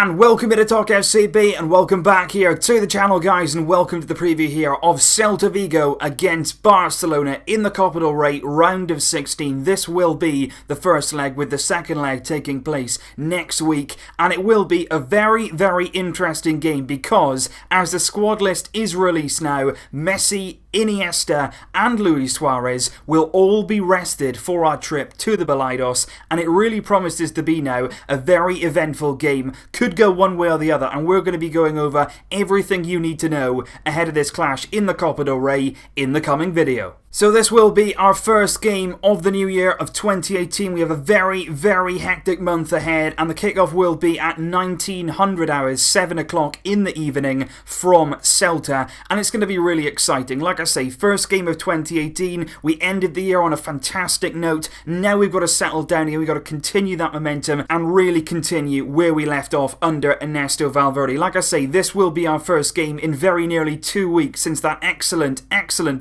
And welcome to Talk FCB, and welcome back here to the channel, guys, and welcome to the preview here of Celta Vigo against Barcelona in the Copa del Rey round of 16. This will be the first leg, with the second leg taking place next week, and it will be a very, very interesting game because as the squad list is released now, Messi, Iniesta and Luis Suarez will all be rested for our trip to the Balaidos, and it really promises to be now a very eventful game. Could go one way or the other, and we're going to be going over everything you need to know ahead of this clash in the Copa del Rey in the coming video. So this will be our first game of the new year of 2018. We have a very, very hectic month ahead, and the kickoff will be at 1900 hours, 7 o'clock in the evening from Celta, and it's going to be really exciting. Like I say, first game of 2018. We ended the year on a fantastic note. Now we've got to settle down here. We've got to continue that momentum and really continue where we left off under Ernesto Valverde. Like I say, this will be our first game in very nearly 2 weeks since that excellent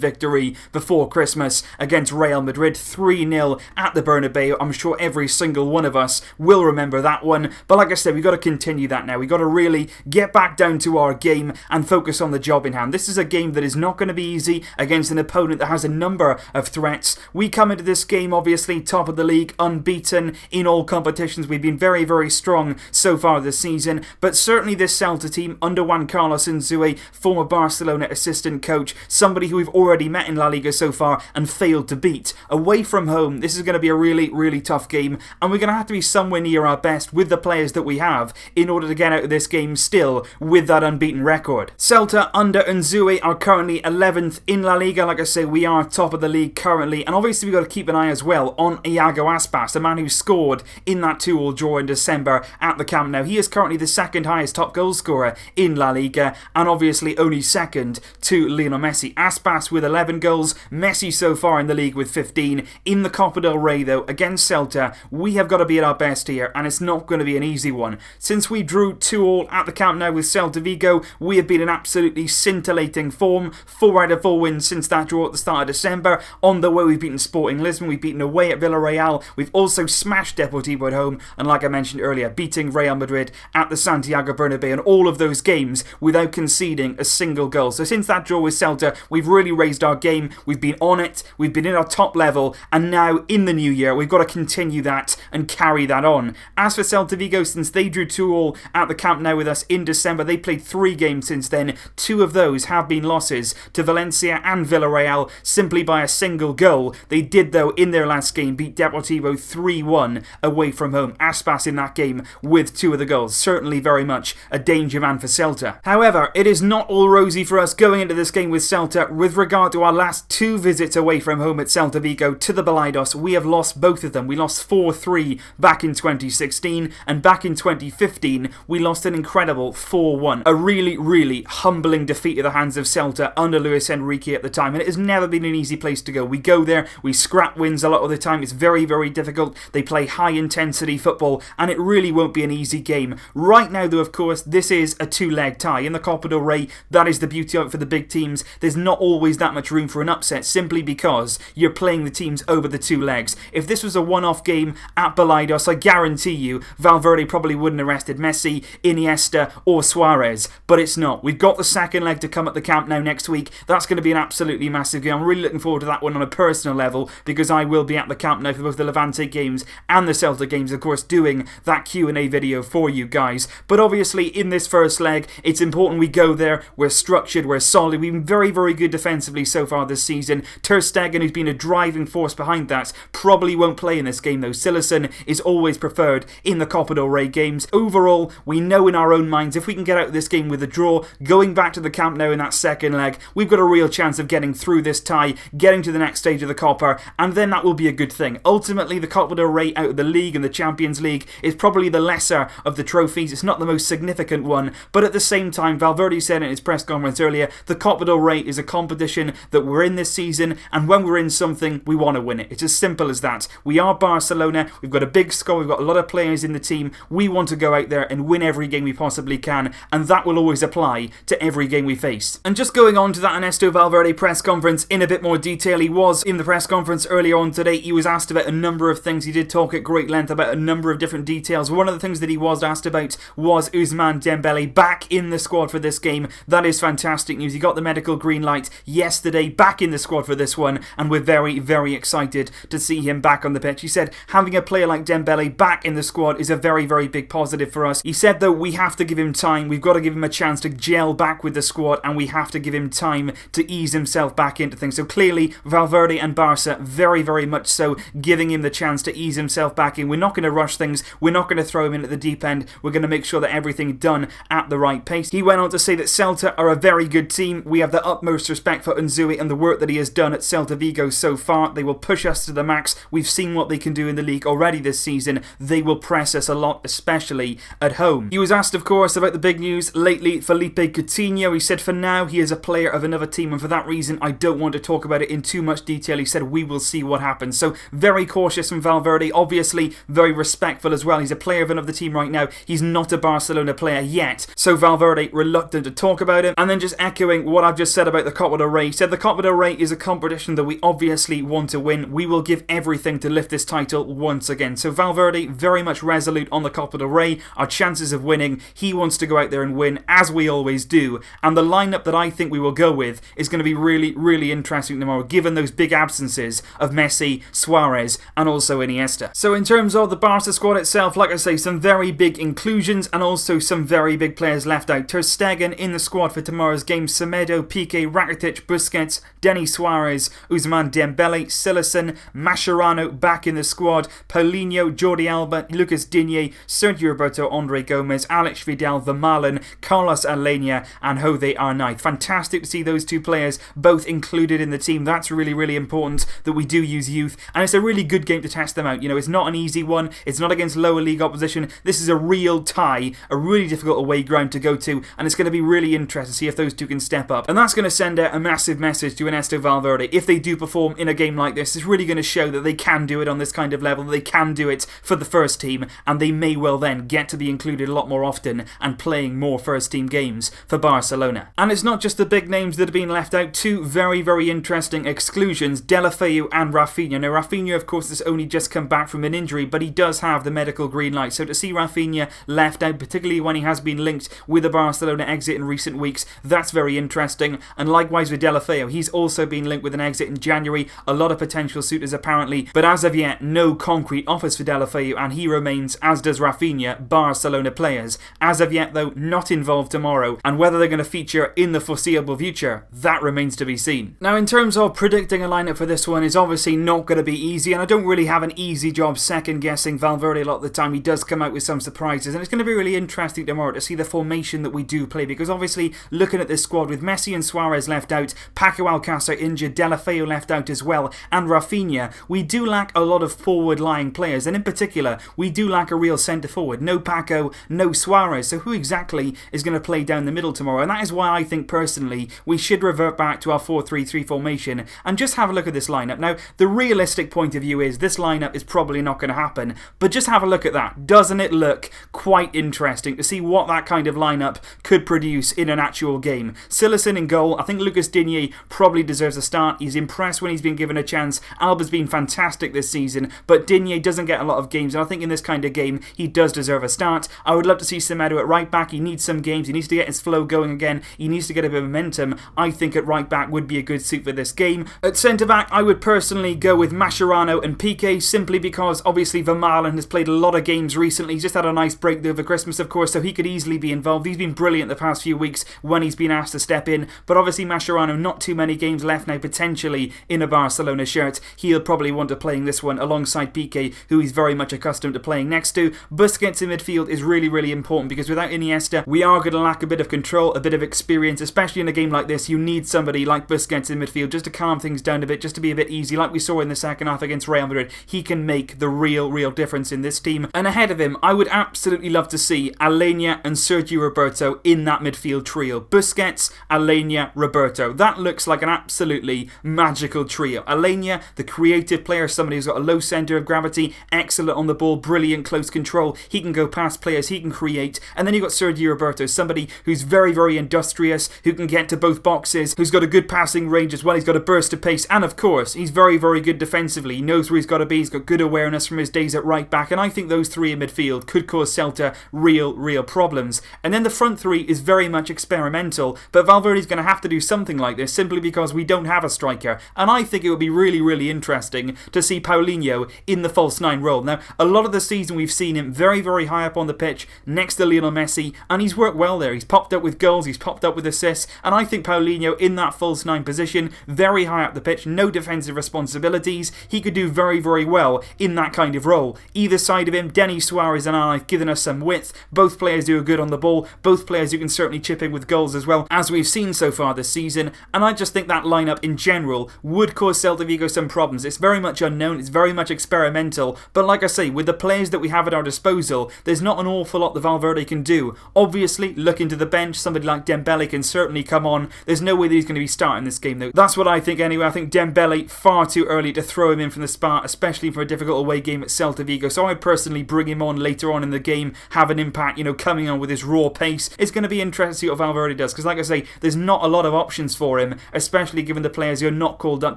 victory before Christmas against Real Madrid, 3-0 at the Bernabeu. I'm sure every single one of us will remember that one. But like I said, we've got to continue that now. We've got to really get back down to our game and focus on the job in hand. This is a game that is not going to be easy against an opponent that has a number of threats. We come into this game obviously top of the league, unbeaten in all competitions. We've been very, very strong so far this season, but certainly this Celta team under Juan Carlos Unzué, former Barcelona assistant coach, somebody who we've already met in La Liga so far and failed to beat. Away from home, this is going to be a really, really tough game, and we're going to have to be somewhere near our best with the players that we have in order to get out of this game still with that unbeaten record. Celta under Unzué are currently 11th in La Liga. Like I say, we are top of the league currently, and obviously we've got to keep an eye as well on Iago Aspas, the man who scored in that 2-2 draw in December at the Camp Nou. He is currently the second highest top goal scorer in La Liga, and obviously only second to Lionel Messi. Aspas with 11 goals, Messi so far in the league with 15. In the Copa del Rey though, against Celta, we have got to be at our best here, and it's not going to be an easy one. Since we drew 2-2 at the Camp Nou with Celta Vigo, we have been in absolutely scintillating form. 4 out of 4 wins since that draw at the start of December. On the way, we've beaten Sporting Lisbon, we've beaten away at Villarreal, we've also smashed Deportivo at home, and like I mentioned earlier, beating Real Madrid at the Santiago Bernabeu, and all of those games without conceding a single goal. So since that draw with Celta, we've really raised our game, we've been on it, we've been in our top level, and now in the new year we've got to continue that and carry that on. As for Celta Vigo, since they drew 2-2 at the Camp Nou with us in December, they played 3 games since then. 2 of those have been losses to Valencia and Villarreal simply by a single goal. They did though in their last game beat Deportivo 3-1 away from home. Aspas in that game with 2 of the goals, certainly very much a danger man for Celta. However, it is not all rosy for us going into this game with Celta. With regard to our last 2 visits away from home at Celta Vigo to the Balaidos, we have lost both of them. We lost 4-3 back in 2016, and back in 2015 we lost an incredible 4-1. A really, really humbling defeat at the hands of Celta under Luis Enrique at the time, and it has never been an easy place to go. We go there, we scrap wins a lot of the time. It's very, very difficult. They play high intensity football, and it really won't be an easy game. Right now though, of course, this is a 2-leg tie. In the Copa del Rey, that is the beauty of it for the big teams. There's not always that much room for an upset, simply because you're playing the teams over the 2 legs. If this was a one-off game at Balaidos, I guarantee you Valverde probably wouldn't have rested Messi, Iniesta or Suarez, but it's not. We've got the second leg to come at the Camp Nou next week. That's going to be an absolutely massive game. I'm really looking forward to that one on a personal level, because I will be at the Camp Nou for both the Levante games and the Celta games, of course, doing that Q&A video for you guys. But obviously in this first leg, it's important we go there, we're structured, we're solid. We've been very, very good defensively so far this season. Ter Stegen, who's been a driving force behind that, probably won't play in this game though. Cillessen is always preferred in the Copa del Rey games. Overall, we know in our own minds if we can get out of this game with a draw, going back to the Camp Nou in that second leg, we've got a real chance of getting through this tie, getting to the next stage of the Copa, and then that will be a good thing. Ultimately, the Copa del Rey out of the league and the Champions League is probably the lesser of the trophies. It's not the most significant one, but at the same time, Valverde said in his press conference earlier, the Copa del Rey is a competition that we're in this season, and when we're in something, we want to win it. It's as simple as that. We are Barcelona, we've got a big squad, we've got a lot of players in the team, we want to go out there and win every game we possibly can, and that will always apply to every game we face. And just going on to that Ernesto Valverde press conference in a bit more detail, he was in the press conference earlier on today, he was asked about a number of things, he did talk at great length about a number of different details. One of the things that he was asked about was Ousmane Dembele back in the squad for this game. That is fantastic news. He got the medical green light yesterday, back in the squad for this one, and we're very, very excited to see him back on the pitch. He said having a player like Dembele back in the squad is a very, very big positive for us. He said though we have to give him time, we've got to give him a chance to gel back with the squad, and we have to give him time to ease himself back into things. So clearly Valverde and Barca very, very much so giving him the chance to ease himself back in. We're not going to rush things, we're not going to throw him in at the deep end, we're going to make sure that everything's done at the right pace. He went on to say that Celta are a very good team, we have the utmost respect for Unzui and the work that he has done at Celta Vigo so far. They will push us to the max, we've seen what they can do in the league already this season, they will press us a lot, especially at home. He was asked of course about the big news lately, Felipe Coutinho. He said for now he is a player of another team, and for that reason I don't want to talk about it in too much detail. He said we will see what happens. So very cautious from Valverde, obviously very respectful as well. He's a player of another team right now, he's not a Barcelona player yet, so Valverde reluctant to talk about it. And then just echoing what I've just said about the Copa del Rey, he said the Copa del Rey is a competition that we obviously want to win, we will give everything to lift this title once again. So Valverde very much resolute on the Copa del Rey, our chances of winning, he wants to go out there and win as we always do, and the lineup that I think we will go with is going to be really, really interesting tomorrow, given those big absences of Messi, Suarez and also Iniesta. So in terms of the Barca squad itself, like I say, some very big inclusions and also some very big players left out. Ter Stegen in the squad for tomorrow's game, Semedo, Piqué, Rakitic, Busquets, Denis Suarez, Ousmane Dembele, Silesen, Mascherano back in the squad, Paulinho, Jordi Alba, Lucas Digne, Sergio Roberto, Andre Gomez, Alex Vidal, Vermaelen, Carlos Alenia and Jose Arnaiz. Fantastic to see those two players both included in the team. That's really, really important that we do use youth, and it's a really good game to test them out. You know, it's not an easy one, it's not against lower league opposition, this is a real tie, a really difficult away ground to go to, and it's going to be really interesting to see if those two can step up. And that's going to send out a massive message to Ernesto Valverde. If they do perform in a game like this, it's really going to show that they can do it on this kind of level, that they can do it for the first team, and they may well then get to be included a lot more often and playing more first team games for Barcelona. And it's not just the big names that have been left out, two very, very interesting exclusions, Deulofeu and Rafinha. Now Rafinha of course has only just come back from an injury, but he does have the medical green light, so to see Rafinha left out, particularly when he has been linked with a Barcelona exit in recent weeks, that's very interesting. And likewise with Deulofeu, he's also been linked with an exit in January, a lot of potential suitors apparently, but as of yet no concrete offers for Deulofeu, and he remains, as does Rafinha, Barcelona players. As of yet though, not involved tomorrow, and whether they're going to feature in the foreseeable future, that remains to be seen. Now in terms of predicting a lineup for this one is obviously not going to be easy, and I don't really have an easy job second guessing Valverde a lot of the time. He does come out with some surprises, and it's going to be really interesting tomorrow to see the formation that we do play, because obviously looking at this squad with Messi and Suarez left out, Paco Alcácer injured, Deulofeu left out as well, and Rafinha, we do lack a lot of forward lying players, and in particular we do lack a real centre forward. No Paco, no Suarez, so who exactly is going to play down the middle tomorrow? And that is why I think personally we should revert back to our 4-3-3 formation and just have a look at this lineup. Now the realistic point of view is this lineup is probably not going to happen, but just have a look at that. Doesn't it look quite interesting to see what that kind of lineup could produce in an actual game? Silesen in goal, I think Lucas Digne probably deserves a start. He's impressed when he's been given a chance. Alba's been fantastic this season, but Digne doesn't get a lot of games, and I think in this kind of game he does deserve a start. I would love to see Semedo at right back. He needs some games, he needs to get his flow going again, he needs to get a bit of momentum. I think at right back would be a good suit for this game. At centre back I would personally go with Mascherano and Piqué, simply because obviously Vermaelen has played a lot of games recently. He's just had a nice break over Christmas of course, so he could easily be involved. He's been brilliant the past few weeks when he's been asked to step in, but obviously Mascherano, not too many games left now potentially in a Barcelona shirt. He'll probably want to play in this one alongside Piqué, who he's very much accustomed to playing next to. Busquets in midfield is really, really important, because without Iniesta we are going to lack a bit of control, a bit of experience, especially in a game like this. You need somebody like Busquets in midfield just to calm things down a bit, just to be a bit easy, like we saw in the second half against Real Madrid. He can make the real difference in this team. And ahead of him I would absolutely love to see Alenia and Sergio Roberto in that midfield trio. Busquets, Alenia, Roberto. That looks like an absolute absolutely magical trio. Aleñá, the creative player, somebody who's got a low centre of gravity, excellent on the ball, brilliant close control, he can go past players, he can create. And then you've got Sergio Roberto, somebody who's very, very industrious, who can get to both boxes, who's got a good passing range as well, he's got a burst of pace, and of course, he's very, very good defensively. He knows where he's got to be, he's got good awareness from his days at right back, and I think those three in midfield could cause Celta real problems. And then the front three is very much experimental, but Valverde's going to have to do something like this simply because we don't have a striker, and I think it would be really interesting to see Paulinho in the false nine role. Now, a lot of the season we've seen him very high up on the pitch next to Lionel Messi, and he's worked well there. He's popped up with goals, he's popped up with assists, and I think Paulinho in that false nine position, very high up the pitch, no defensive responsibilities, he could do very well in that kind of role. Either side of him, Denis Suarez and I have given us some width, both players who are good on the ball, both players who can certainly chip in with goals as well, as we've seen so far this season, and I just think that lineup in general would cause Celta Vigo some problems. It's very much unknown, it's very much experimental, but like I say, with the players that we have at our disposal, there's not an awful lot that Valverde can do. Obviously, look into the bench, somebody like Dembele can certainly come on. There's no way that he's going to be starting this game though. That's what I think anyway. I think Dembele, far too early to throw him in from the start, especially for a difficult away game at Celta Vigo, so I'd personally bring him on later on in the game, have an impact, coming on with his raw pace. It's going to be interesting to see what Valverde does, because like I say, there's not a lot of options for him, especially given the players who are not called up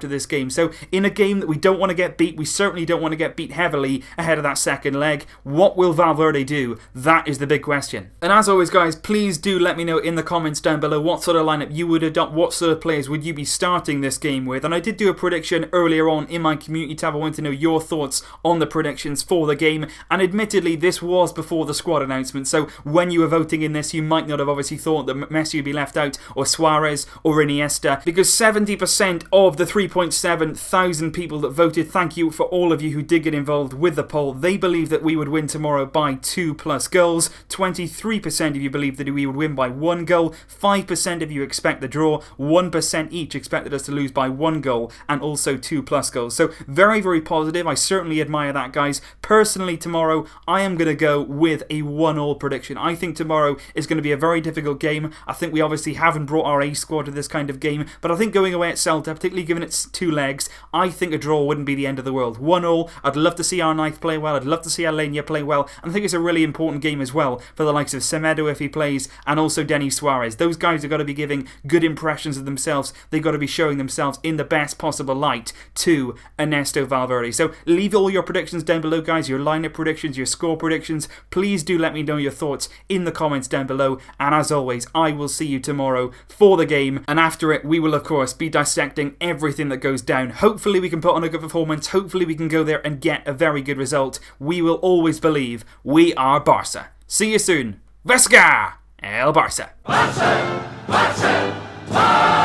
to this game. So in a game that we don't want to get beat, we certainly don't want to get beat heavily ahead of that second leg, what will Valverde do? That is the big question. And as always guys, please do let me know in the comments down below what sort of lineup you would adopt, what sort of players would you be starting this game with. And I did do a prediction earlier on in my community tab. I want to know your thoughts on the predictions for the game, and admittedly this was before the squad announcement, so when you were voting in this you might not have obviously thought that Messi would be left out, or Suarez, or Iniesta, because 70% of the 3.7 thousand people that voted, thank you for all of you who did get involved with the poll, they believe that we would win tomorrow by 2+ goals, 23% of you believe that we would win by 1 goal, 5% of you expect the draw, 1% each expected us to lose by 1 goal, and also 2+ goals. So very positive. I certainly admire that guys. Personally tomorrow I am going to go with a 1-1 prediction. I think tomorrow is going to be a very difficult game. I think we obviously haven't brought our A squad to this kind of game, but I think going away at Celta, particularly given its 2 legs, I think a draw wouldn't be the end of the world. 1-1, I'd love to see our ninth play well, I'd love to see Aleñá play well, and I think it's a really important game as well for the likes of Semedo if he plays, and also Denis Suarez. Those guys have got to be giving good impressions of themselves, they've got to be showing themselves in the best possible light to Ernesto Valverde. So leave all your predictions down below guys, your lineup predictions, your score predictions. Please do let me know your thoughts in the comments down below, and as always I will see you tomorrow for the game, and after it we will of course be dissecting everything that goes down. Hopefully we can put on a good performance, hopefully we can go there and get a very good result. We will always believe we are Barca. See you soon. Vesca! El Barça! Barça! Barça! Barça!